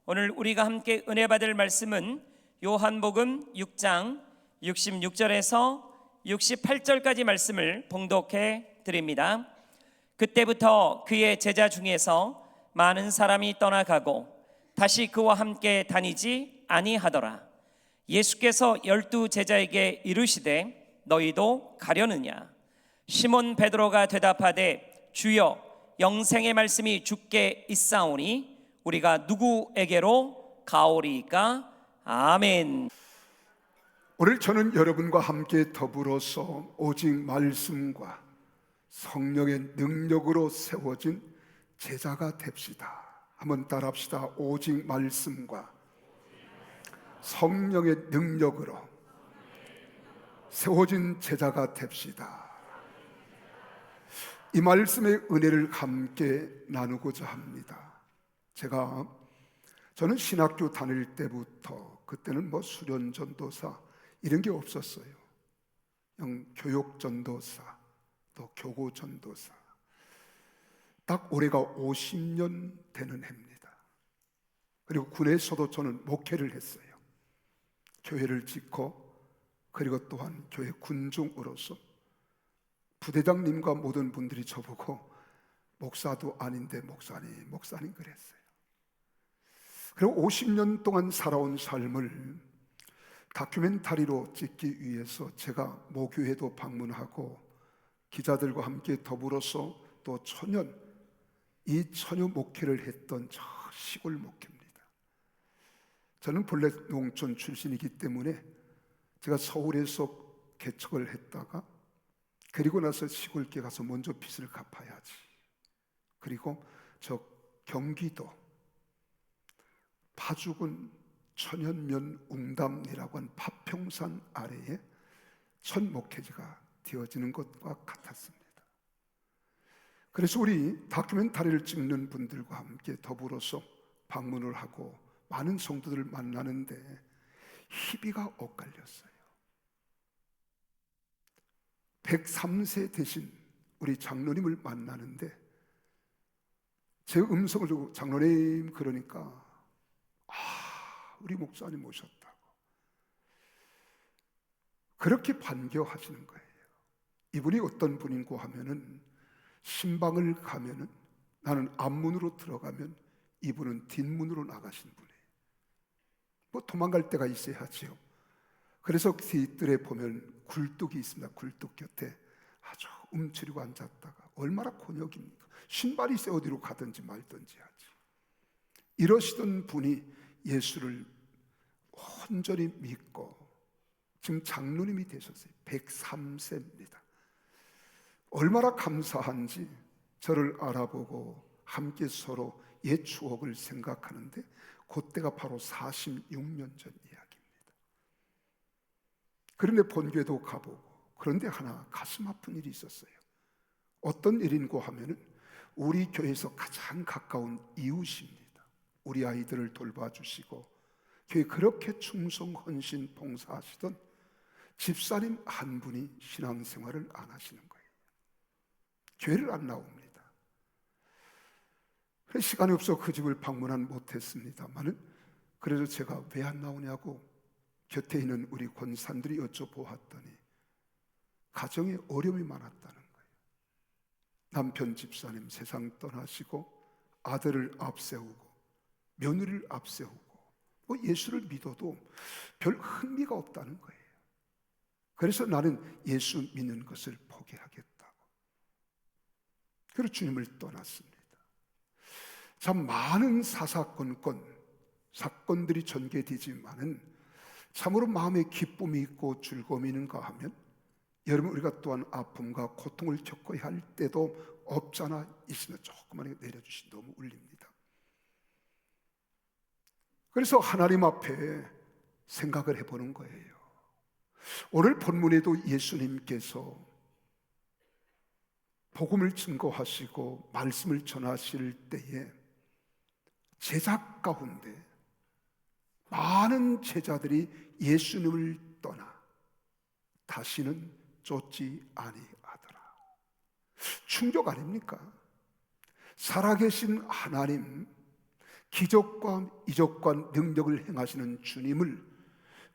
오늘 우리가 함께 은혜 받을 말씀은 요한복음 6장 66절에서 68절까지 말씀을 봉독해 드립니다. 그때부터 그의 제자 중에서 많은 사람이 떠나가고 다시 그와 함께 다니지 아니하더라. 예수께서 12 제자에게 이르시되 너희도 가려느냐? 시몬 베드로가 대답하되 주여 영생의 말씀이 주께 있사오니 우리가 누구에게로 가오리이까? 아멘. 오늘 저는 여러분과 함께 더불어서 오직 말씀과 성령의 능력으로 세워진 제자가 됩시다. 한번 따라합시다. 오직 말씀과 성령의 능력으로 세워진 제자가 됩시다. 이 말씀의 은혜를 함께 나누고자 합니다. 저는 신학교 다닐 때부터 그때는 수련 전도사 이런 게 없었어요. 그냥 교육 전도사, 또 교구 전도사. 딱 올해가 50년 되는 해입니다. 그리고 군에서도 저는 목회를 했어요. 교회를 짓고, 그리고 또한 교회 군중으로서 부대장님과 모든 분들이 저보고 목사도 아닌데 목사님 그랬어요. 그리고 50년 동안 살아온 삶을 다큐멘터리로 찍기 위해서 제가 모교회도 방문하고 기자들과 함께 더불어서 또 이 처녀 목회를 했던 저 시골 목회입니다. 저는 본래 농촌 출신이기 때문에 제가 서울에서 개척을 했다가 그리고 나서 시골께 가서 먼저 빚을 갚아야지. 그리고 저 경기도 파주군 천연면 웅담리라고 하는 파평산 아래에 첫 목회지가 되어지는 것과 같았습니다. 그래서 우리 다큐멘터리를 찍는 분들과 함께 더불어서 방문을 하고 많은 성도들을 만나는데 희비가 엇갈렸어요. 103세 되신 우리 장로님을 만나는데 제 음성을 두고 장로님 그러니까 우리 목사님 오셨다고 그렇게 반겨하시는 거예요. 이분이 어떤 분인고 하면은 신방을 가면은 나는 앞문으로 들어가면 이분은 뒷문으로 나가신 분이에요. 도망갈 데가 있어야지요. 그래서 뒤뜰에 보면 굴뚝이 있습니다. 굴뚝 곁에 아주 움츠리고 앉았다가 얼마나 곤욕입니까? 신발이 있어 어디로 가든지 말든지 하지. 이러시던 분이 예수를 온전히 믿고 지금 장로님이 되셨어요. 103세입니다. 얼마나 감사한지 저를 알아보고 함께 서로 옛 추억을 생각하는데 그때가 바로 46년 전 이야기입니다. 그런데 본교회도 가보고 그런데 하나 가슴 아픈 일이 있었어요. 어떤 일인고 하면은 우리 교회에서 가장 가까운 이웃입니다. 우리 아이들을 돌봐주시고 교회 그렇게 충성 헌신 봉사하시던 집사님 한 분이 신앙생활을 안 하시는 거예요. 교회를 안 나옵니다. 시간이 없어 그 집을 방문은 못했습니다만은 그래도 제가 왜 안 나오냐고 곁에 있는 우리 권사님들이 여쭤보았더니 가정에 어려움이 많았다는 거예요. 남편 집사님 세상 떠나시고 아들을 앞세우고 며느리를 앞세우고 예수를 믿어도 별 흥미가 없다는 거예요. 그래서 나는 예수 믿는 것을 포기하겠다고. 그래서 주님을 떠났습니다. 참 많은 사건들이 전개되지만은 참으로 마음에 기쁨이 있고 즐거움이 있는가 하면 여러분 우리가 또한 아픔과 고통을 겪어야 할 때도 없잖아 있으면 조그만 내려주시 너무 울립니다. 그래서 하나님 앞에 생각을 해보는 거예요. 오늘 본문에도 예수님께서 복음을 증거하시고 말씀을 전하실 때에 제자 가운데 많은 제자들이 예수님을 떠나 다시는 쫓지 아니하더라. 충격 아닙니까? 살아계신 하나님, 기적과 이적과 능력을 행하시는 주님을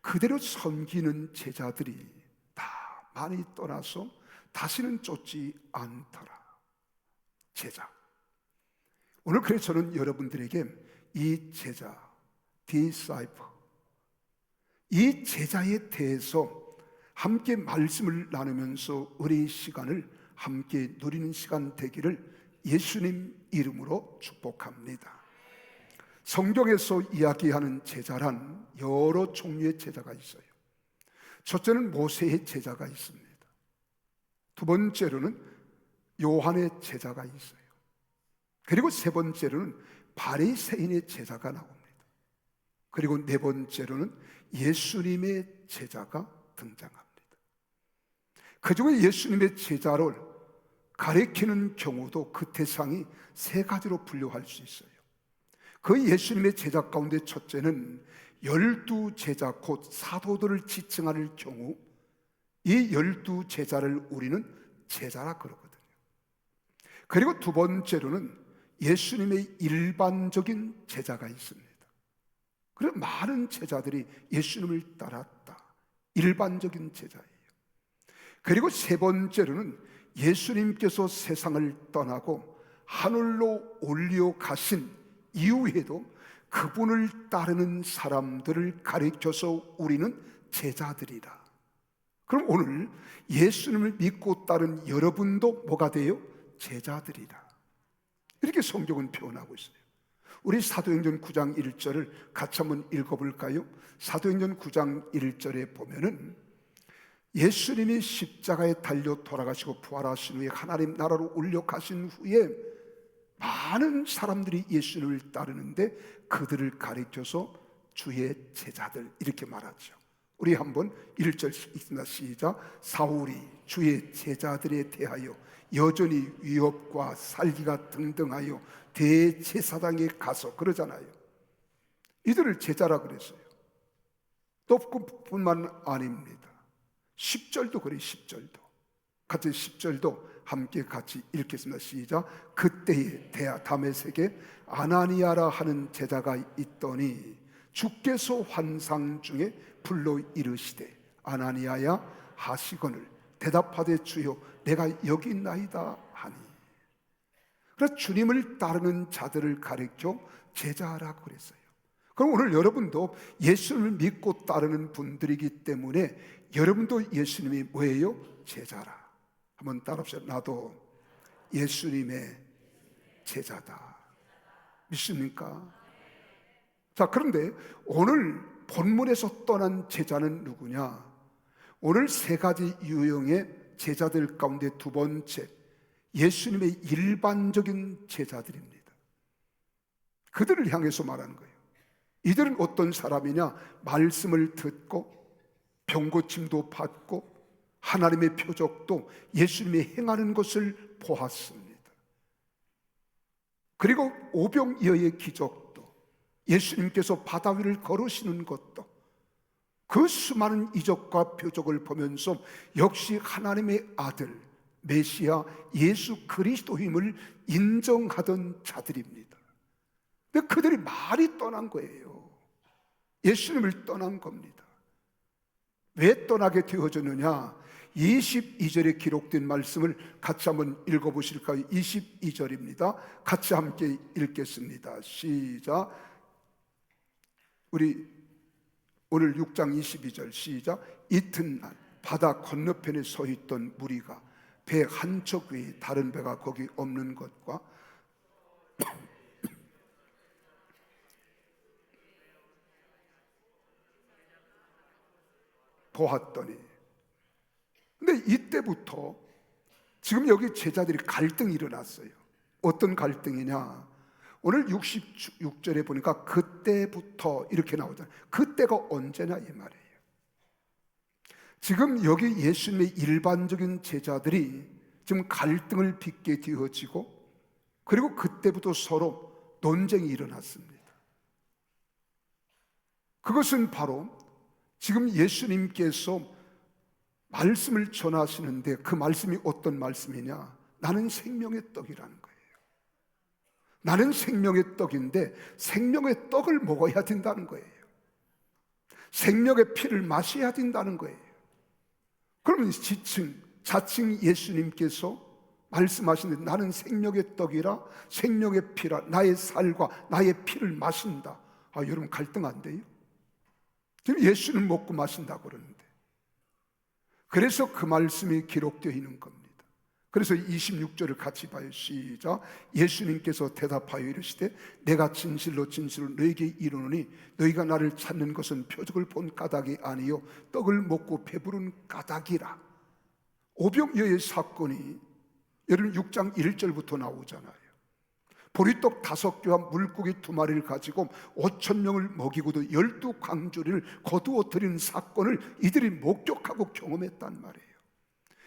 그대로 섬기는 제자들이 다 많이 떠나서 다시는 쫓지 않더라. 제자. 오늘 그래서 저는 여러분들에게 이 제자, disciple, 이 제자에 대해서 함께 말씀을 나누면서 우리 시간을 함께 누리는 시간 되기를 예수님 이름으로 축복합니다. 성경에서 이야기하는 제자란 여러 종류의 제자가 있어요. 첫째는 모세의 제자가 있습니다. 두 번째로는 요한의 제자가 있어요. 그리고 세 번째로는 바리새인의 제자가 나옵니다. 그리고 네 번째로는 예수님의 제자가 등장합니다. 그 중에 예수님의 제자를 가리키는 경우도 그 대상이 세 가지로 분류할 수 있어요. 그 예수님의 제자 가운데 첫째는 12제자 곧 사도들을 지칭할 경우 이 12제자를 우리는 제자라 그러거든요. 그리고 두 번째로는 예수님의 일반적인 제자가 있습니다. 그런 많은 제자들이 예수님을 따랐다. 일반적인 제자예요. 그리고 세 번째로는 예수님께서 세상을 떠나고 하늘로 올려 가신 이후에도 그분을 따르는 사람들을 가리켜서 우리는 제자들이라. 그럼 오늘 예수님을 믿고 따른 여러분도 뭐가 돼요? 제자들이라. 이렇게 성경은 표현하고 있어요. 우리 사도행전 9장 1절을 같이 한번 읽어볼까요? 사도행전 9장 1절에 보면은 예수님이 십자가에 달려 돌아가시고 부활하신 후에 하나님 나라로 올려가신 후에 많은 사람들이 예수님을 따르는데 그들을 가리켜서 주의 제자들 이렇게 말하죠. 우리 한번 1절 읽습니다. 시작. 사울이 주의 제자들에 대하여 여전히 위협과 살기가 등등하여 대제사장에 가서 그러잖아요. 이들을 제자라 그랬어요. 또 그뿐만 아닙니다. 10절도 그래요. 10절도 같은 10절도 함께 같이 읽겠습니다. 시작. 그때에 다메섹에 아나니아라 하는 제자가 있더니 주께서 환상 중에 불러 이르시되 아나니아야 하시거늘 대답하되 주여 내가 여기 있나이다 하니. 그래서 주님을 따르는 자들을 가리켜 제자라고 그랬어요. 그럼 오늘 여러분도 예수님을 믿고 따르는 분들이기 때문에 여러분도 예수님이 뭐예요? 제자라. 한번 따라합시다. 나도 예수님의 제자다. 믿습니까? 자, 그런데 오늘 본문에서 떠난 제자는 누구냐? 오늘 세 가지 유형의 제자들 가운데 두 번째, 예수님의 일반적인 제자들입니다. 그들을 향해서 말하는 거예요. 이들은 어떤 사람이냐? 말씀을 듣고 병고침도 받고 하나님의 표적도 예수님이 행하는 것을 보았습니다. 그리고 오병이어의 기적도 예수님께서 바다 위를 걸으시는 것도 그 수많은 이적과 표적을 보면서 역시 하나님의 아들 메시아 예수 그리스도임을 인정하던 자들입니다. 근데 그들이 말이 떠난 거예요. 예수님을 떠난 겁니다. 왜 떠나게 되어졌느냐? 22절에 기록된 말씀을 같이 한번 읽어보실까요? 22절입니다. 같이 함께 읽겠습니다. 시작. 우리 오늘 6장 22절 시작. 이튿날 바다 건너편에 서 있던 무리가 배 한 척 외에 다른 배가 거기 없는 것과 보았더니, 근데 이때부터 지금 여기 제자들이 갈등이 일어났어요. 어떤 갈등이냐? 오늘 66절에 보니까 그때부터 이렇게 나오잖아요. 그때가 언제냐 이 말이에요. 지금 여기 예수님의 일반적인 제자들이 지금 갈등을 빚게 되어지고, 그리고 그때부터 서로 논쟁이 일어났습니다. 그것은 바로 지금 예수님께서 말씀을 전하시는데 그 말씀이 어떤 말씀이냐? 나는 생명의 떡이라는 거예요. 나는 생명의 떡인데 생명의 떡을 먹어야 된다는 거예요. 생명의 피를 마셔야 된다는 거예요. 그러면 자칭 예수님께서 말씀하시는데 나는 생명의 떡이라 생명의 피라 나의 살과 나의 피를 마신다. 여러분 갈등 안 돼요? 지금 예수는 먹고 마신다고 그러는데, 그래서 그 말씀이 기록되어 있는 겁니다. 그래서 26절을 같이 봐요. 시작. 예수님께서 대답하여 이르시되 내가 진실로 진실로 너에게 이르노니 너희가 나를 찾는 것은 표적을 본 까닭이 아니요 떡을 먹고 배부른 까닭이라. 오병이어의 사건이 여러분 6장 1절부터 나오잖아요. 보리떡 5개와 물고기 2마리를 가지고 5,000명을 먹이고도 12광주리를 거두어 들이는 사건을 이들이 목격하고 경험했단 말이에요.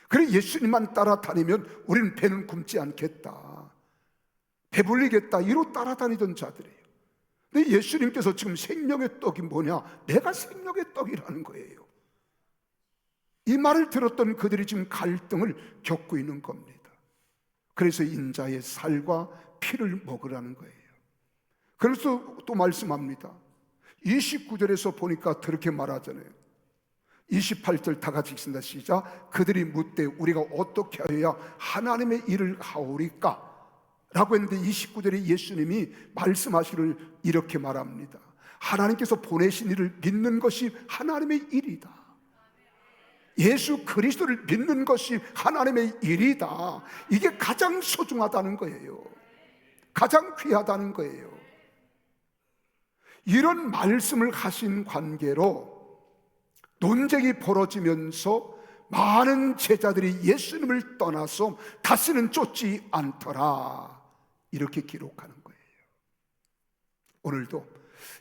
그래 예수님만 따라다니면 우리는 배는 굶지 않겠다, 배불리겠다, 이로 따라다니던 자들이에요. 근데 예수님께서 지금 생명의 떡이 뭐냐? 내가 생명의 떡이라는 거예요. 이 말을 들었던 그들이 지금 갈등을 겪고 있는 겁니다. 그래서 인자의 살과 피를 먹으라는 거예요. 그래서 또 말씀합니다. 29절에서 보니까 그렇게 말하잖아요. 28절 다 같이 읽습니다. 시작. 그들이 묻되 우리가 어떻게 하여야 하나님의 일을 하오리까? 라고 했는데 29절에 예수님이 말씀하시기를 이렇게 말합니다. 하나님께서 보내신 일을 믿는 것이 하나님의 일이다. 예수 그리스도를 믿는 것이 하나님의 일이다. 이게 가장 소중하다는 거예요. 가장 귀하다는 거예요. 이런 말씀을 하신 관계로 논쟁이 벌어지면서 많은 제자들이 예수님을 떠나서 다시는 쫓지 않더라, 이렇게 기록하는 거예요. 오늘도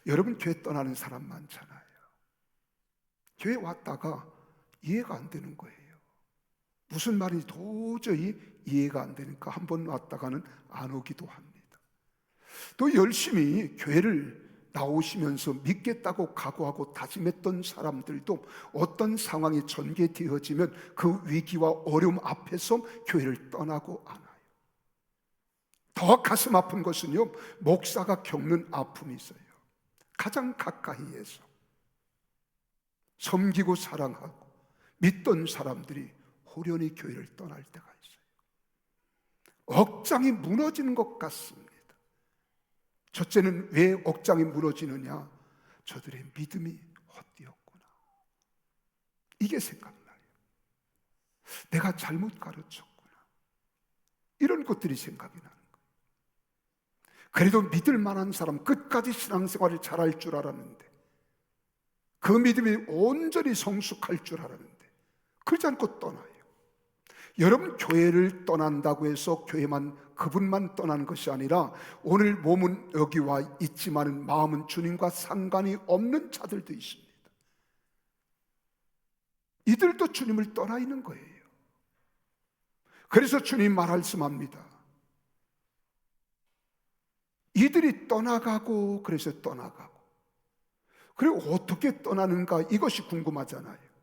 여러분 교회 떠나는 사람 많잖아요. 교회 왔다가 이해가 안 되는 거예요. 무슨 말인지 도저히 이해가 안 되니까 한 번 왔다가는 안 오기도 합니다. 또 열심히 교회를 나오시면서 믿겠다고 각오하고 다짐했던 사람들도 어떤 상황이 전개되어지면 그 위기와 어려움 앞에서 교회를 떠나고 안 와요. 더 가슴 아픈 것은요, 목사가 겪는 아픔이 있어요. 가장 가까이에서 섬기고 사랑하고 믿던 사람들이 호련히 교회를 떠날 때가 있어요. 억장이 무너지는 것 같습니다. 첫째는 왜 억장이 무너지느냐? 저들의 믿음이 헛되었구나, 이게 생각나요. 내가 잘못 가르쳤구나, 이런 것들이 생각이 나는 거예요. 그래도 믿을 만한 사람, 끝까지 신앙생활을 잘할 줄 알았는데, 그 믿음이 온전히 성숙할 줄 알았는데 그러지 않고 떠나요. 여러분 교회를 떠난다고 해서 그분만 떠나는 것이 아니라 오늘 몸은 여기 와 있지만 마음은 주님과 상관이 없는 자들도 있습니다. 이들도 주님을 떠나 있는 거예요. 그래서 주님 말씀합니다. 이들이 떠나가고, 그래서 떠나가고, 그리고 어떻게 떠나는가, 이것이 궁금하잖아요.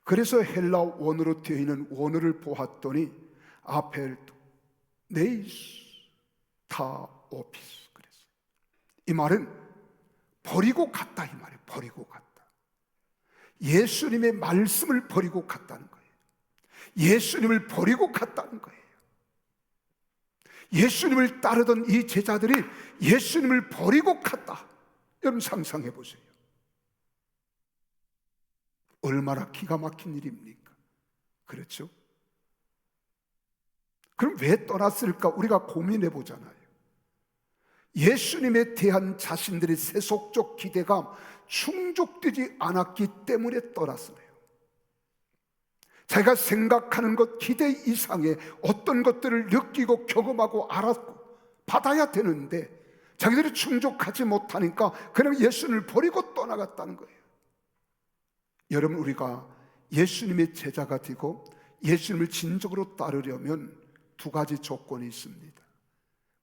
그래서 헬라 원어로 되어 있는 원어를 보았더니 아펠토 네이스 타 오피스 그랬어요. 이 말은 버리고 갔다, 이 말이에요. 버리고 갔다. 예수님의 말씀을 버리고 갔다는 거예요. 예수님을 버리고 갔다는 거예요. 예수님을 따르던 이 제자들이 예수님을 버리고 갔다. 여러분 상상해 보세요. 얼마나 기가 막힌 일입니까? 그렇죠? 그럼 왜 떠났을까? 우리가 고민해 보잖아요. 예수님에 대한 자신들의 세속적 기대감 충족되지 않았기 때문에 떠났어요. 자기가 생각하는 것 기대 이상의 어떤 것들을 느끼고 경험하고 알았고 받아야 되는데 자기들이 충족하지 못하니까 그냥 예수님을 버리고 떠나갔다는 거예요. 여러분, 우리가 예수님의 제자가 되고 예수님을 진정으로 따르려면 두 가지 조건이 있습니다.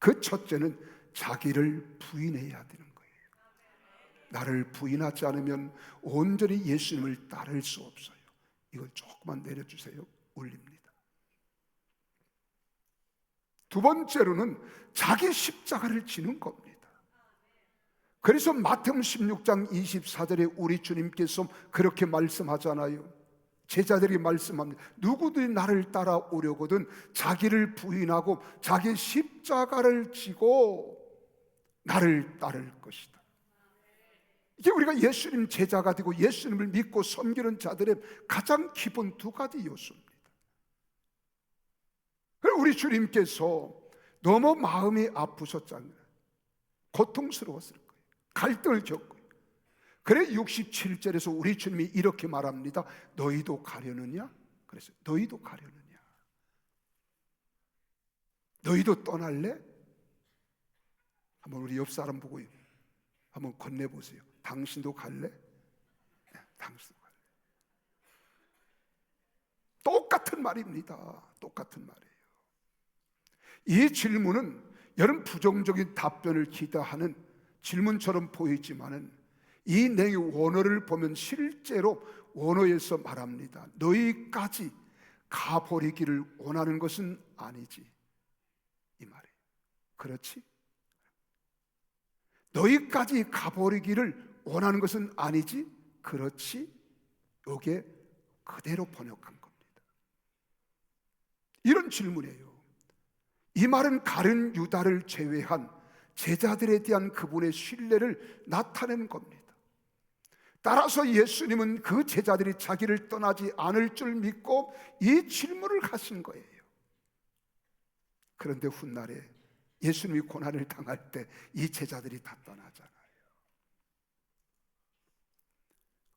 그 첫째는 자기를 부인해야 되는 거예요. 나를 부인하지 않으면 온전히 예수님을 따를 수 없어요. 이걸 조금만 내려주세요. 올립니다. 두 번째로는 자기 십자가를 지는 겁니다. 그래서 마태복음 16장 24절에 우리 주님께서 그렇게 말씀하잖아요. 제자들이 말씀합니다. 누구든지 나를 따라오려거든 자기를 부인하고 자기 십자가를 지고 나를 따를 것이다. 이게 우리가 예수님 제자가 되고 예수님을 믿고 섬기는 자들의 가장 기본 두 가지 요소입니다. 그리고 우리 주님께서 너무 마음이 아프셨잖아요. 고통스러웠을 거예요. 갈등을 겪고. 그래 67절에서 우리 주님이 이렇게 말합니다. 너희도 가려느냐? 그래서 너희도 가려느냐? 너희도 떠날래? 한번 우리 옆 사람 보고 한번 건네보세요. 당신도 갈래? 네, 당신도 갈래. 똑같은 말입니다. 똑같은 말이에요. 이 질문은 여러분 부정적인 답변을 기대하는 질문처럼 보이지만은 이 내용의 원어를 보면 실제로 원어에서 말합니다. 너희까지 가버리기를 원하는 것은 아니지, 이 말이에요. 그렇지? 너희까지 가버리기를 원하는 것은 아니지? 그렇지? 이게 그대로 번역한 겁니다. 이런 질문이에요. 이 말은 가룟 유다를 제외한 제자들에 대한 그분의 신뢰를 나타내는 겁니다. 따라서 예수님은 그 제자들이 자기를 떠나지 않을 줄 믿고 이 질문을 하신 거예요. 그런데 훗날에 예수님이 고난을 당할 때 이 제자들이 다 떠나잖아요.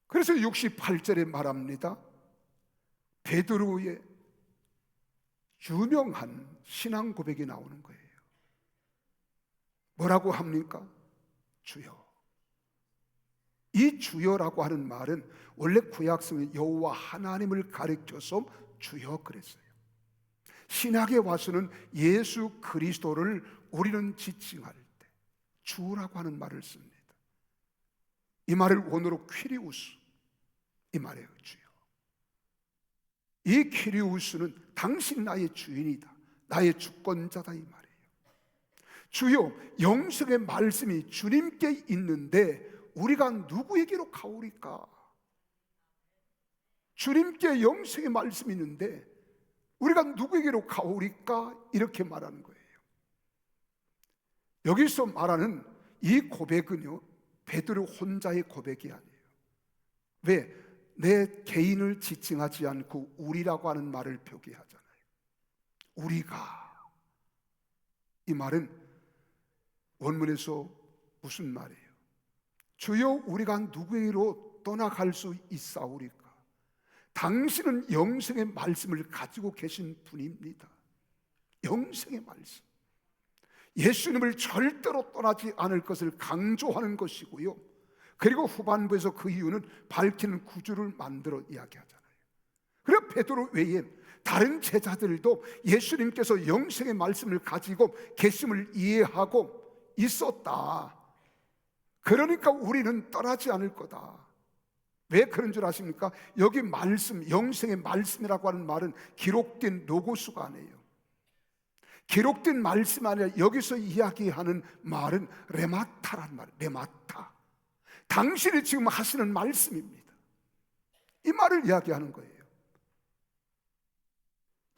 그래서 68절에 말합니다. 베드로의 유명한 신앙 고백이 나오는 거예요. 뭐라고 합니까? 주여. 이 주여라고 하는 말은 원래 구약성의 여호와 하나님을 가리켜서 주여 그랬어요. 신약에 와서는 예수 그리스도를 우리는 지칭할 때 주라고 하는 말을 씁니다. 이 말을 원어로 퀴리우스, 이 말이에요. 주여. 이 퀴리우스는 당신 나의 주인이다, 나의 주권자다, 이 말이에요. 주여, 영성의 말씀이 주님께 있는데 우리가 누구에게로 가오리까? 주님께 영성의 말씀이 있는데 우리가 누구에게로 가오리까? 이렇게 말하는 거예요. 여기서 말하는 이 고백은요, 베드로 혼자의 고백이 아니에요. 왜? 내 개인을 지칭하지 않고 우리라고 하는 말을 표기하잖아요. 우리가. 이 말은 원문에서 무슨 말이에요? 주여, 우리가 누구에게로 떠나갈 수 있사오리까? 당신은 영생의 말씀을 가지고 계신 분입니다. 영생의 말씀, 예수님을 절대로 떠나지 않을 것을 강조하는 것이고요. 그리고 후반부에서 그 이유는 밝히는 구주를 만들어 이야기하잖아요. 그리고 베드로 외에 다른 제자들도 예수님께서 영생의 말씀을 가지고 계심을 이해하고 있었다. 그러니까 우리는 떠나지 않을 거다. 왜 그런 줄 아십니까? 여기 말씀, 영생의 말씀이라고 하는 말은 기록된 로고스가 아니에요. 기록된 말씀 아니라 여기서 이야기하는 말은 레마타란 말이에요. 레마타. 당신이 지금 하시는 말씀입니다. 이 말을 이야기하는 거예요.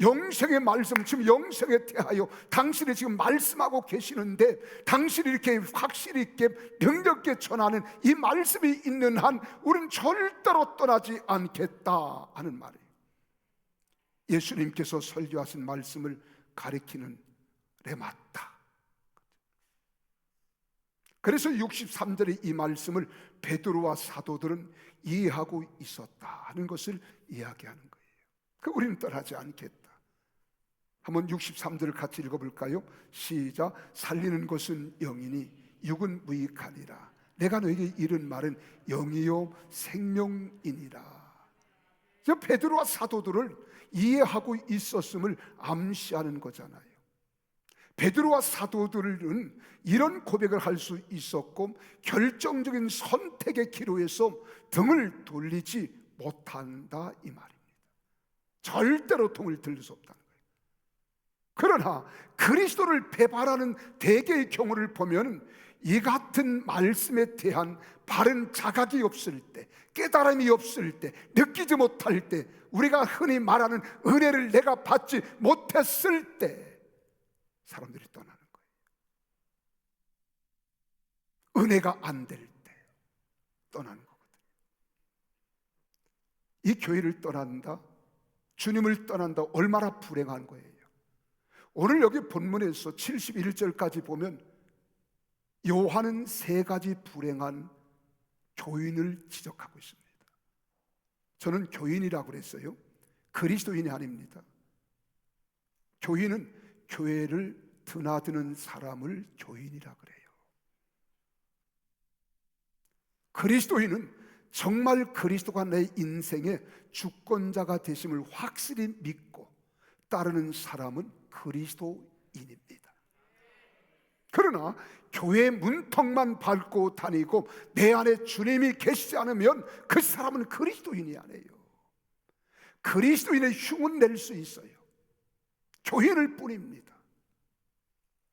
영생의 말씀, 지금 영생에 대하여 당신이 지금 말씀하고 계시는데 당신이 이렇게 확실히 있게 능력 있게 전하는 이 말씀이 있는 한 우리는 절대로 떠나지 않겠다 하는 말이에요. 예수님께서 설교하신 말씀을 가리키는 레마타. 그래서 63절의 이 말씀을 베드로와 사도들은 이해하고 있었다 하는 것을 이야기하는 거예요. 그 우리는 떠나지 않겠다. 한번 63절을 같이 읽어볼까요? 시작. 살리는 것은 영이니 육은 무익하니라. 내가 너에게 이른 말은 영이요 생명이니라. 저 베드로와 사도들을 이해하고 있었음을 암시하는 거잖아요. 베드로와 사도들은 이런 고백을 할 수 있었고 결정적인 선택의 기로에서 등을 돌리지 못한다 이 말입니다. 절대로 등을 돌릴 수 없다는 거예요. 그러나 그리스도를 배반하는 대개의 경우를 보면 이 같은 말씀에 대한 바른 자각이 없을 때, 깨달음이 없을 때, 느끼지 못할 때, 우리가 흔히 말하는 은혜를 내가 받지 못했을 때 사람들이 떠나는 거예요. 은혜가 안 될 때 떠나는 거거든요. 이 교회를 떠난다, 주님을 떠난다, 얼마나 불행한 거예요. 오늘 여기 본문에서 71절까지 보면 요한은 세 가지 불행한 교인을 지적하고 있습니다. 저는 교인이라고 그랬어요. 그리스도인이 아닙니다. 교인은 교회를 드나드는 사람을 교인이라 그래요. 그리스도인은 정말 그리스도가 내 인생의 주권자가 되심을 확실히 믿고 따르는 사람은 그리스도인입니다. 그러나 교회 문턱만 밟고 다니고 내 안에 주님이 계시지 않으면 그 사람은 그리스도인이 아니에요. 그리스도인의 흉은 낼 수 있어요. 교인일 뿐입니다.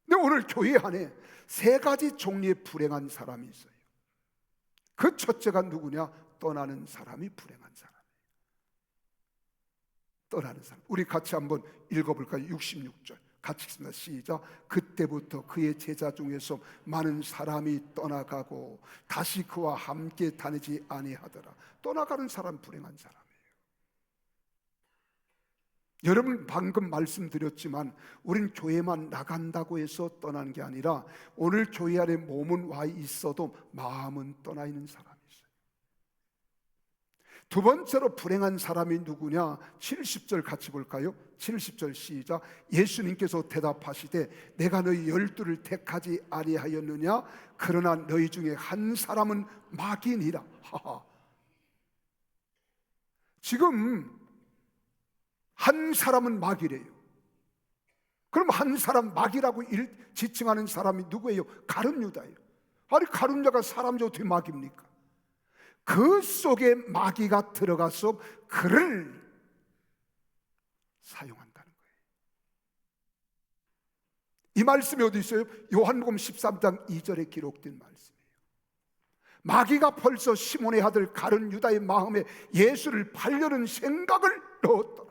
근데 오늘 교회 안에 세 가지 종류의 불행한 사람이 있어요. 그 첫째가 누구냐? 떠나는 사람이 불행한 사람이에요. 떠나는 사람. 우리 같이 한번 읽어볼까요? 66절 같이 읽습니다. 시작. 그때부터 그의 제자 중에서 많은 사람이 떠나가고 다시 그와 함께 다니지 아니하더라. 떠나가는 사람 불행한 사람이에요. 여러분 방금 말씀드렸지만 우린 교회만 나간다고 해서 떠나는 게 아니라 오늘 교회 안에 몸은 와 있어도 마음은 떠나 있는 사람이 있어요. 두 번째로 불행한 사람이 누구냐? 70절 같이 볼까요? 70절 시작. 예수님께서 대답하시되 내가 너희 12를 택하지 아니하였느냐? 그러나 너희 중에 한 사람은 마귀니라. 지금 한 사람은 마귀래요. 그럼 한 사람 마귀라고 지칭하는 사람이 누구예요? 가룟 유다예요. 아니 가룟 유다가 사람이 어떻게 마귀입니까? 그 속에 마귀가 들어가서 그를 사용한다는 거예요. 이 말씀이 어디 있어요? 요한복음 13장 2절에 기록된 말씀이에요. 마귀가 벌써 시몬의 아들 가룟 유다의 마음에 예수를 팔려는 생각을 넣었더라.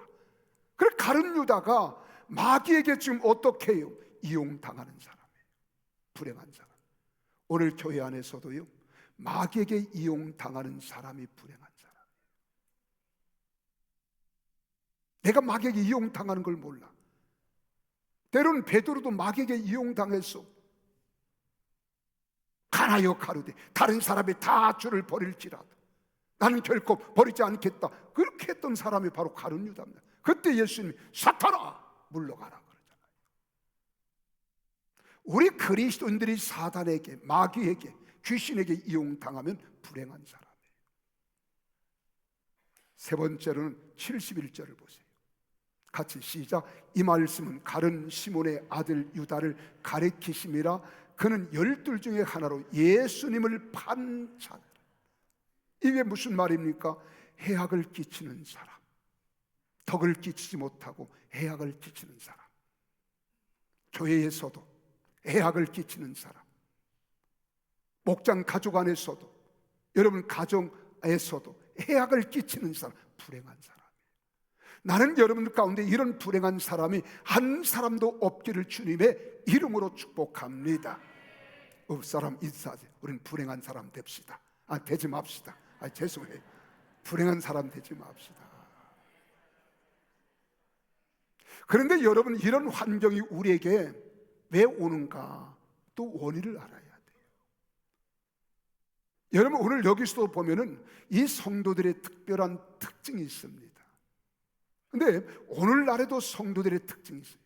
그래 가룟 유다가 마귀에게 지금 어떻게 해요? 이용당하는 사람이에요. 불행한 사람. 오늘 교회 안에서도요 마귀에게 이용당하는 사람이 불행한 사람이에요. 내가 마귀에게 이용당하는 걸 몰라. 때로는 베드로도 마귀에게 이용당했어. 가나요 가로되 다른 사람이 다 주를 버릴지라도 나는 결코 버리지 않겠다. 그렇게 했던 사람이 바로 가룟 유다입니다. 그때 예수님이 사탄아 물러가라 그러잖아요. 우리 그리스도인들이 사단에게, 마귀에게, 귀신에게 이용당하면 불행한 사람이에요. 세 번째로는 71절을 보세요. 같이 시작. 이 말씀은 가룟 시몬의 아들 유다를 가리키심이라. 그는 12 중에 하나로 예수님을 판 자들. 이게 무슨 말입니까? 해악을 끼치는 사람, 덕을 끼치지 못하고 해악을 끼치는 사람, 교회에서도 해악을 끼치는 사람, 목장 가족 안에서도, 여러분 가정에서도 해악을 끼치는 사람, 불행한 사람이에요. 나는 여러분들 가운데 이런 불행한 사람이 한 사람도 없기를 주님의 이름으로 축복합니다. 사람 인사하세요. 우리는 불행한 사람 됩시다. 되지 맙시다. 죄송해요. 불행한 사람 되지 맙시다. 그런데 여러분 이런 환경이 우리에게 왜 오는가? 또 원인을 알아야 돼요. 여러분 오늘 여기서도 보면은 이 성도들의 특별한 특징이 있습니다. 근데 오늘날에도 성도들의 특징이 있어요.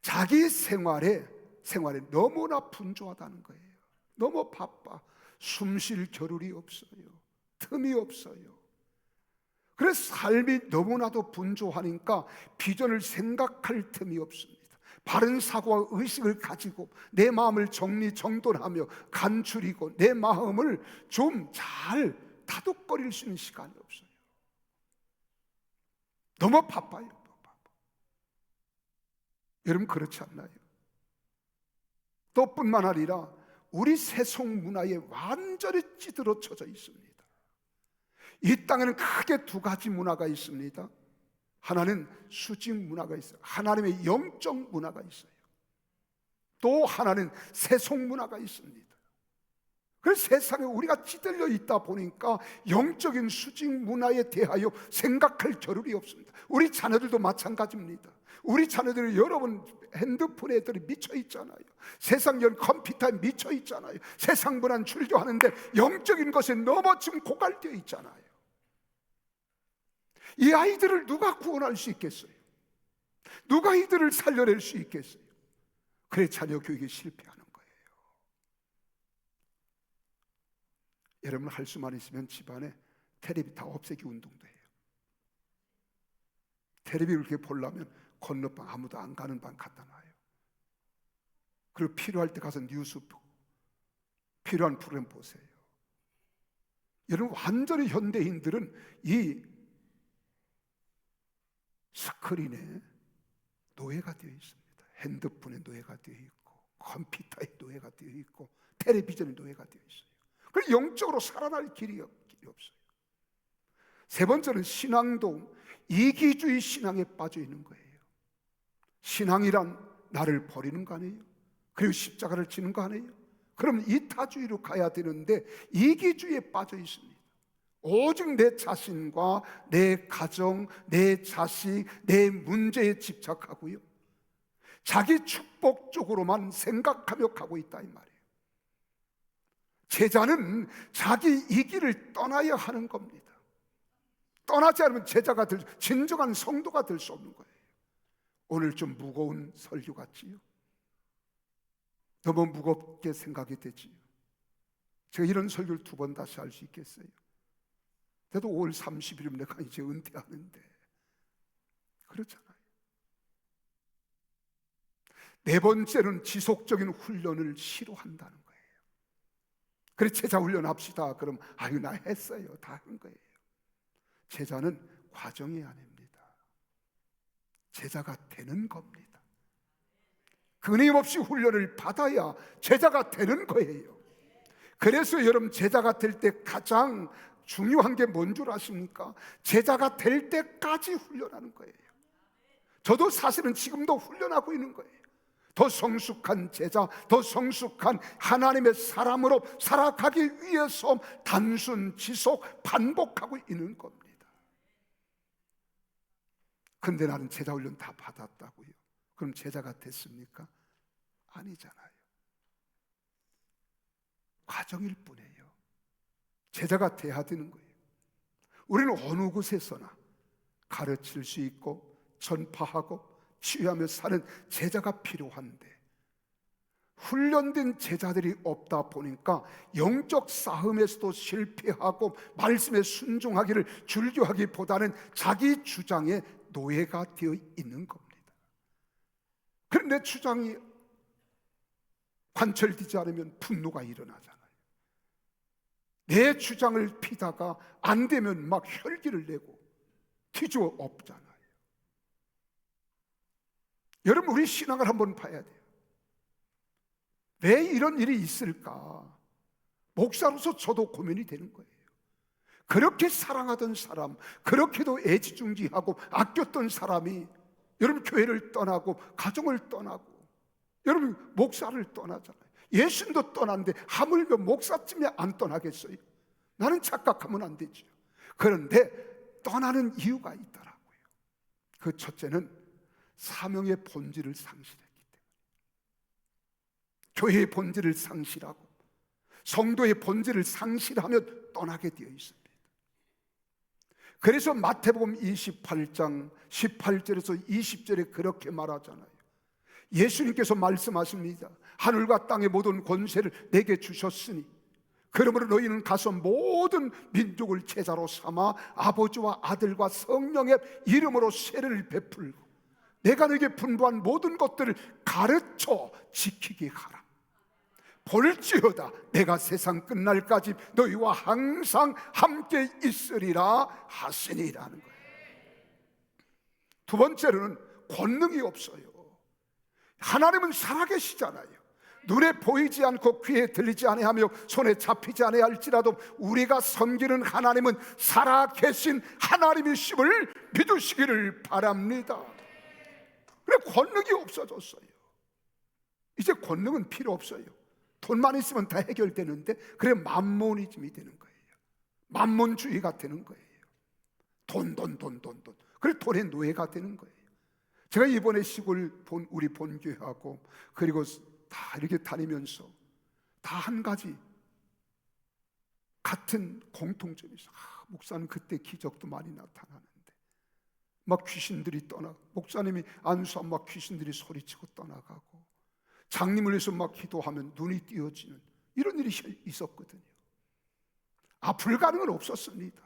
자기 생활에 너무나 분주하다는 거예요. 너무 바빠. 숨 쉴 겨를이 없어요. 틈이 없어요. 그래서 삶이 너무나도 분주하니까 비전을 생각할 틈이 없습니다. 바른 사고와 의식을 가지고 내 마음을 정리정돈하며 간추리고 내 마음을 좀 잘 다독거릴 수 있는 시간이 없어요. 너무 바빠요. 여러분 그렇지 않나요? 또 뿐만 아니라 우리 세속 문화에 완전히 찌들어쳐져 있습니다. 이 땅에는 크게 두 가지 문화가 있습니다. 하나는 수직 문화가 있어요. 하나님의 영적 문화가 있어요. 또 하나는 세속 문화가 있습니다. 그래서 세상에 우리가 찌들려 있다 보니까 영적인 수직 문화에 대하여 생각할 겨를이 없습니다. 우리 자녀들도 마찬가지입니다. 우리 자녀들은 여러분 핸드폰에 애들이 미쳐 있잖아요. 세상 연 컴퓨터에 미쳐 있잖아요. 세상 문화는 출교하는데 영적인 것에 너무 지금 고갈되어 있잖아요. 이 아이들을 누가 구원할 수 있겠어요? 누가 이들을 살려낼 수 있겠어요? 그래 자녀 교육이 실패하는 거예요. 여러분 할 수만 있으면 집안에 텔레비 다 없애기 운동도 해요. 텔레비를 이렇게 보려면 건너방 아무도 안 가는 방 갖다 놔요. 그리고 필요할 때 가서 뉴스 보고 필요한 프로그램 보세요. 여러분 완전히 현대인들은 이 스크린에 노예가 되어 있습니다. 핸드폰에 노예가 되어 있고 컴퓨터에 노예가 되어 있고 텔레비전에 노예가 되어 있어요. 그래서 영적으로 살아날 길이 없어요. 세 번째는 신앙도 이기주의 신앙에 빠져 있는 거예요. 신앙이란 나를 버리는 거 아니에요? 그리고 십자가를 지는 거 아니에요? 그럼 이타주의로 가야 되는데 이기주의에 빠져 있습니다. 오직 내 자신과 내 가정, 내 자식, 내 문제에 집착하고요, 자기 축복 쪽으로만 생각하며 가고 있다 이 말이에요. 제자는 자기 이기를 떠나야 하는 겁니다. 떠나지 않으면 제자가 진정한 성도가 될 수 없는 거예요. 오늘 좀 무거운 설교 같지요? 너무 무겁게 생각이 되지요? 제가 이런 설교를 2번 다시 할 수 있겠어요? 그래도 5월 30일이면 내가 이제 은퇴하는데 그렇잖아요. 네 번째는 지속적인 훈련을 싫어한다는 거예요. 그래 제자 훈련합시다. 그럼 아유 나 했어요. 다 한 거예요. 제자는 과정이 아닙니다. 제자가 되는 겁니다. 끊임없이 훈련을 받아야 제자가 되는 거예요. 그래서 여러분 제자가 될 때 가장 중요한 게 뭔 줄 아십니까? 제자가 될 때까지 훈련하는 거예요. 저도 사실은 지금도 훈련하고 있는 거예요. 더 성숙한 제자, 더 성숙한 하나님의 사람으로 살아가기 위해서 단순 지속 반복하고 있는 겁니다. 근데 나는 제자 훈련 다 받았다고요. 그럼 제자가 됐습니까? 아니잖아요. 과정일 뿐이에요. 제자가 돼야 되는 거예요. 우리는 어느 곳에서나 가르칠 수 있고 전파하고 치유하며 사는 제자가 필요한데 훈련된 제자들이 없다 보니까 영적 싸움에서도 실패하고 말씀에 순종하기를 즐겨하기보다는 자기 주장에 노예가 되어 있는 겁니다. 그런데 내 주장이 관철되지 않으면 분노가 일어나잖아요. 내 주장을 피다가 안 되면 막 혈기를 내고 뒤집어 엎잖아요. 여러분 우리 신앙을 한번 봐야 돼요. 왜 이런 일이 있을까? 목사로서 저도 고민이 되는 거예요. 그렇게 사랑하던 사람, 그렇게도 애지중지하고 아꼈던 사람이 여러분 교회를 떠나고 가정을 떠나고 여러분 목사를 떠나잖아요. 예수님도 떠났는데 하물며 목사쯤에 안 떠나겠어요? 나는 착각하면 안 되죠. 그런데 떠나는 이유가 있더라고요. 그 첫째는 사명의 본질을 상실했기 때문에, 교회의 본질을 상실하고 성도의 본질을 상실하면 떠나게 되어 있습니다. 그래서 마태복음 28장 18절에서 20절에 그렇게 말하잖아요. 예수님께서 말씀하십니다. 하늘과 땅의 모든 권세를 내게 주셨으니 그러므로 너희는 가서 모든 민족을 제자로 삼아 아버지와 아들과 성령의 이름으로 세례를 베풀고 내가 너에게 분부한 모든 것들을 가르쳐 지키게 하라. 볼지어다 내가 세상 끝날까지 너희와 항상 함께 있으리라 하시니라는 거예요. 두 번째로는 권능이 없어요. 하나님은 살아계시잖아요. 눈에 보이지 않고 귀에 들리지 아니하며 손에 잡히지 아니할지라도 우리가 섬기는 하나님은 살아계신 하나님이심을 믿으시기를 바랍니다. 그래, 권능이 없어졌어요. 이제 권능은 필요 없어요. 돈만 있으면 다 해결되는데, 그래 만모니즘이 되는 거예요. 만몬주의가 되는 거예요. 돈. 그래 돈의 노예가 되는 거예요. 제가 이번에 시골 우리 본교회하고 그리고 다 이렇게 다니면서 다 한 가지 같은 공통점이 있어요. 목사님 그때 기적도 많이 나타나는데 막 귀신들이 목사님이 안수하면 막 귀신들이 소리치고 떠나가고, 장님을 위해서 막 기도하면 눈이 띄어지는 이런 일이 있었거든요. 불가능은 없었습니다.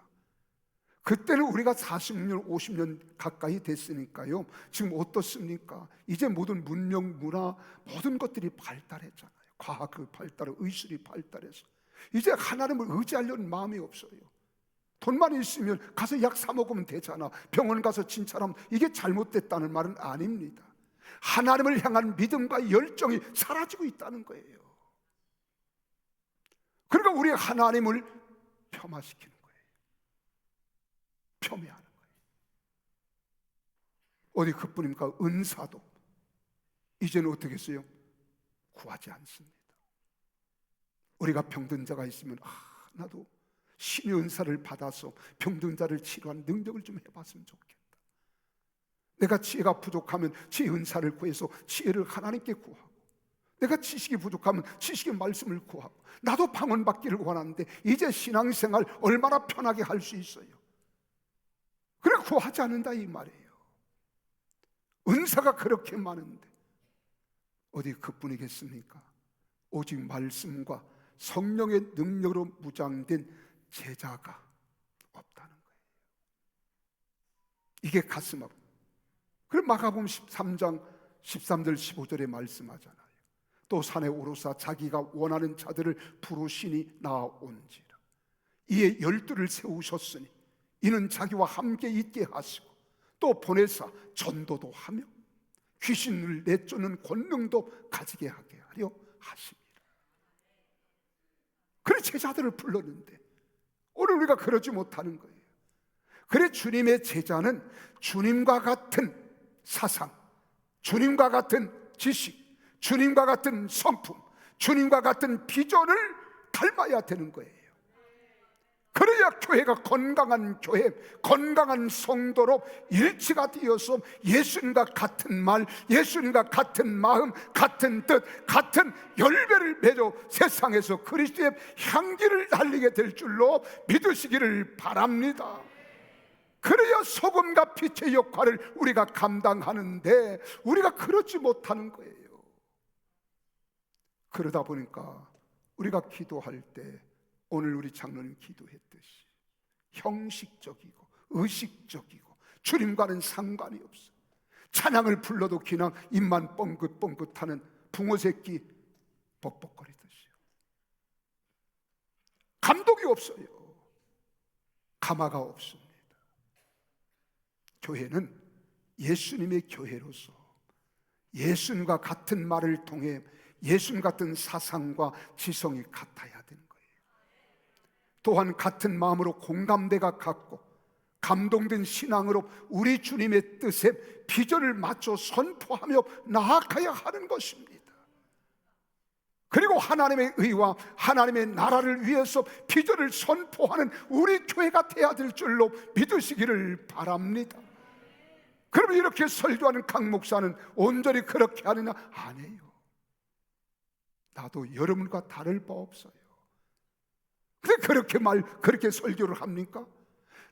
그때는 우리가 40년, 50년 가까이 됐으니까요. 지금 어떻습니까? 이제 모든 문명, 문화, 모든 것들이 발달했잖아요. 과학이 발달하고 의술이 발달해서 이제 하나님을 의지하려는 마음이 없어요. 돈만 있으면 가서 약 사 먹으면 되잖아. 병원 가서 진찰하면 이게 잘못됐다는 말은 아닙니다. 하나님을 향한 믿음과 열정이 사라지고 있다는 거예요. 그러니까 우리 하나님을 폄하시키는 거예요. 폄훼하는 거예요. 어디 그뿐입니까? 은사도 이제는 어떻게 했어요? 구하지 않습니다. 우리가 병든 자가 있으면 나도 신의 은사를 받아서 병든 자를 치료하는 능력을 좀 해봤으면 좋겠다. 내가 지혜가 부족하면 지혜 은사를 구해서 지혜를 하나님께 구하고, 내가 지식이 부족하면 지식의 말씀을 구하고, 나도 방언받기를 원하는데 이제 신앙생활 얼마나 편하게 할 수 있어요? 그래 구하지 않는다 이 말이에요. 은사가 그렇게 많은데 어디 그뿐이겠습니까? 오직 말씀과 성령의 능력으로 무장된 제자가 없다는 거예요. 이게 가슴 아프고, 그럼 마가복음 13장 13절 15절에 말씀하잖아요. 또 산에 오르사 자기가 원하는 자들을 부르시니 나온지라. 이에 12를 세우셨으니 이는 자기와 함께 있게 하시고 또 보내사 전도도 하며 귀신을 내쫓는 권능도 가지게 하게 하려 하십니다. 그래 제자들을 불렀는데 오늘 우리가 그러지 못하는 거예요. 그래 주님의 제자는 주님과 같은 사상, 주님과 같은 지식, 주님과 같은 성품, 주님과 같은 비전을 닮아야 되는 거예요. 그래야 교회가 건강한 교회, 건강한 성도로 일치가 되어서 예수님과 같은 말, 예수님과 같은 마음, 같은 뜻, 같은 열매를 맺어 세상에서 그리스도의 향기를 날리게 될 줄로 믿으시기를 바랍니다. 그래야 소금과 빛의 역할을 우리가 감당하는데 우리가 그렇지 못하는 거예요. 그러다 보니까 우리가 기도할 때 오늘 우리 장로님 기도했듯이 형식적이고 의식적이고 주님과는 상관이 없어. 찬양을 불러도 그냥 입만 뻥긋뻥긋하는 붕어 새끼 뻑뻑거리듯이요. 감동이 없어요. 감화가 없습니다. 교회는 예수님의 교회로서 예수님과 같은 말을 통해 예수님 같은 사상과 지성이 같아야 되는 거예요. 또한 같은 마음으로 공감대가 갖고 감동된 신앙으로 우리 주님의 뜻에 비전을 맞춰 선포하며 나아가야 하는 것입니다. 그리고 하나님의 의와 하나님의 나라를 위해서 비전을 선포하는 우리 교회가 돼야 될 줄로 믿으시기를 바랍니다. 그러면 이렇게 설교하는 강 목사는 온전히 그렇게 하느냐? 아니에요. 나도 여러분과 다를 바 없어요. 근데 그렇게 설교를 합니까?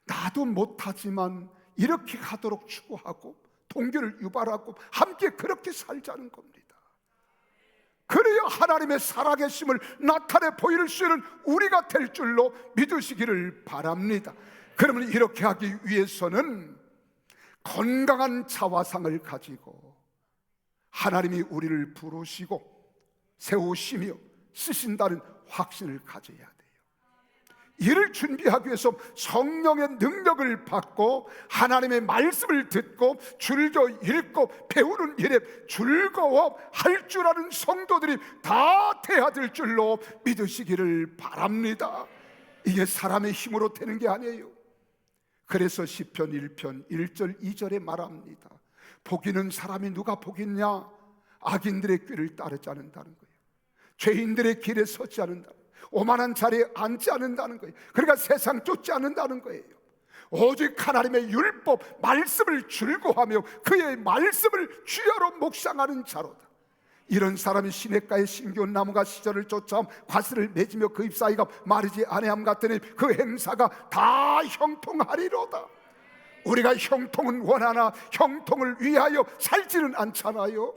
나도 못하지만 이렇게 하도록 추구하고 동기를 유발하고 함께 그렇게 살자는 겁니다. 그래야 하나님의 살아계심을 나타내 보일 수 있는 우리가 될 줄로 믿으시기를 바랍니다. 그러면 이렇게 하기 위해서는 건강한 자화상을 가지고 하나님이 우리를 부르시고 세우시며 쓰신다는 확신을 가져야 돼요. 이를 준비하기 위해서 성령의 능력을 받고 하나님의 말씀을 듣고 즐겨 읽고 배우는 일에 즐거워할 줄 아는 성도들이 다 돼야 될 줄로 믿으시기를 바랍니다. 이게 사람의 힘으로 되는 게 아니에요. 그래서 시편 1편 1절 2절에 말합니다. 복이는 사람이 누가 복이냐? 악인들의 꾀를 따르지 않는다는 거예요. 죄인들의 길에 서지 않는다. 오만한 자리에 앉지 않는다는 거예요. 그러니까 세상 쫓지 않는다는 거예요. 오직 하나님의 율법 말씀을 즐거워하며 그의 말씀을 주야로 묵상하는 자로다. 이런 사람이 시냇가에 신기한 나무가 시절을 쫓아옴 과실을 맺으며 그 잎사이가 마르지 아니함 같으니 그 행사가 다 형통하리로다. 우리가 형통은 원하나 형통을 위하여 살지는 않잖아요.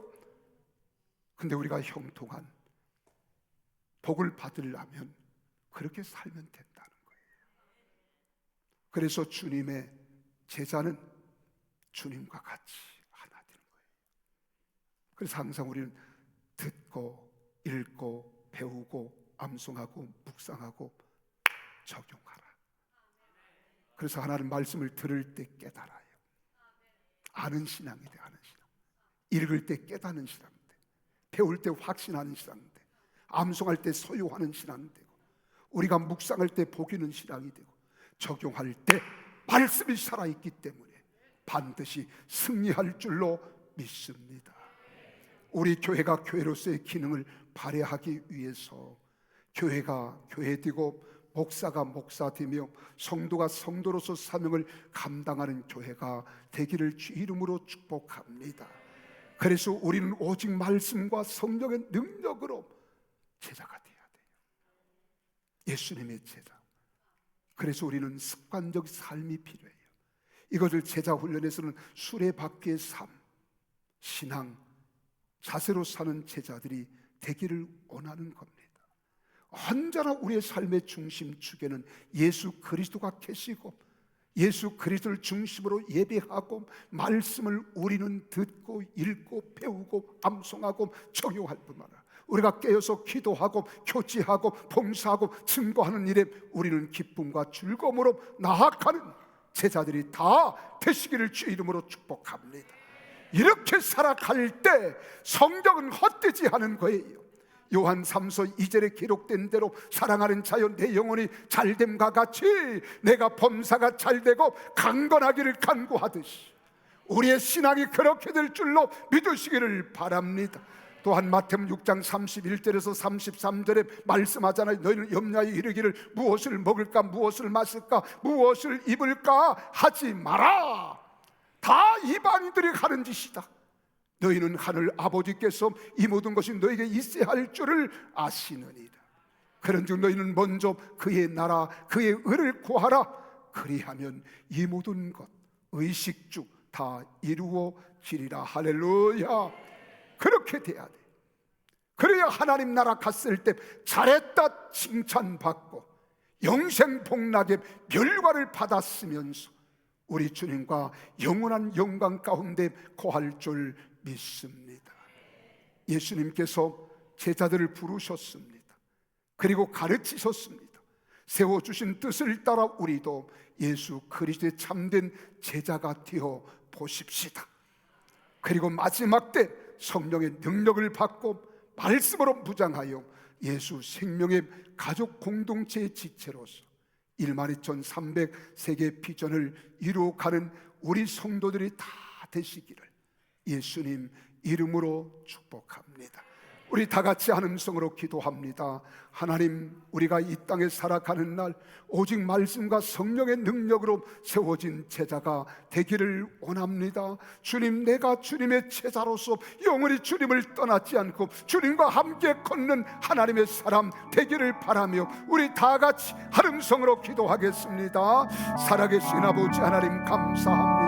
근데 우리가 형통한 복을 받으려면 그렇게 살면 된다는 거예요. 그래서 주님의 제자는 주님과 같이 하나 되는 거예요. 그래서 항상 우리는 듣고 읽고 배우고 암송하고 묵상하고 적용하라. 그래서 하나님 말씀을 들을 때 깨달아요. 아는 신앙이 돼. 아는 신앙. 읽을 때 깨닫는 신앙 돼. 배울 때 확신하는 신앙 돼. 암송할 때 소유하는 신앙이 되고, 우리가 묵상할 때 복이는 신앙이 되고, 적용할 때 말씀이 살아있기 때문에 반드시 승리할 줄로 믿습니다. 우리 교회가 교회로서의 기능을 발휘하기 위해서 교회가 교회되고 목사가 목사되며 성도가 성도로서 사명을 감당하는 교회가 되기를 주 이름으로 축복합니다. 그래서 우리는 오직 말씀과 성령의 능력으로 제자가 되어야 돼요. 예수님의 제자. 그래서 우리는 습관적 삶이 필요해요. 이것을 제자 훈련에서는 수레바퀴의 삶, 신앙, 자세로 사는 제자들이 되기를 원하는 겁니다. 언제나 우리의 삶의 중심축에는 예수 그리스도가 계시고 예수 그리스도를 중심으로 예배하고 말씀을 우리는 듣고 읽고 배우고 암송하고 적용할 뿐만 아니라 우리가 깨어서 기도하고 교제하고 봉사하고 증거하는 일에 우리는 기쁨과 즐거움으로 나아가는 제자들이 다 되시기를 주 이름으로 축복합니다. 이렇게 살아갈 때 성경은 헛되지 않은 거예요. 요한 3서 2절에 기록된 대로 사랑하는 자여 내 영혼이 잘됨과 같이 내가 범사가 잘되고 강건하기를 간구하듯이 우리의 신앙이 그렇게 될 줄로 믿으시기를 바랍니다. 또한 마태복음 6장 31절에서 33절에 말씀하잖아요. 너희는 염려하여 이르기를 무엇을 먹을까 무엇을 마실까 무엇을 입을까 하지 마라. 다 이방인들이 하는 짓이다. 너희는 하늘 아버지께서 이 모든 것이 너에게 있어야 할 줄을 아시느니라. 그런즉 너희는 먼저 그의 나라 그의 의를 구하라. 그리하면 이 모든 것 의식주 다 이루어지리라. 할렐루야. 그렇게 돼야 돼. 그래야 하나님 나라 갔을 때 잘했다 칭찬받고 영생 복락의 멸관을 받았으면서 우리 주님과 영원한 영광 가운데 거할 줄 믿습니다. 예수님께서 제자들을 부르셨습니다. 그리고 가르치셨습니다. 세워주신 뜻을 따라 우리도 예수 그리스도의 참된 제자가 되어 보십시다. 그리고 마지막 때 성령의 능력을 받고 말씀으로 무장하여 예수 생명의 가족 공동체의 지체로서 12,300세계 비전을 이루어가는 우리 성도들이 다 되시기를 예수님 이름으로 축복합니다. 우리 다 같이 한 음성으로 기도합니다. 하나님, 우리가 이 땅에 살아가는 날 오직 말씀과 성령의 능력으로 세워진 제자가 되기를 원합니다. 주님, 내가 주님의 제자로서 영원히 주님을 떠나지 않고 주님과 함께 걷는 하나님의 사람 되기를 바라며 우리 다 같이 한 음성으로 기도하겠습니다. 살아계신 아버지 하나님 감사합니다.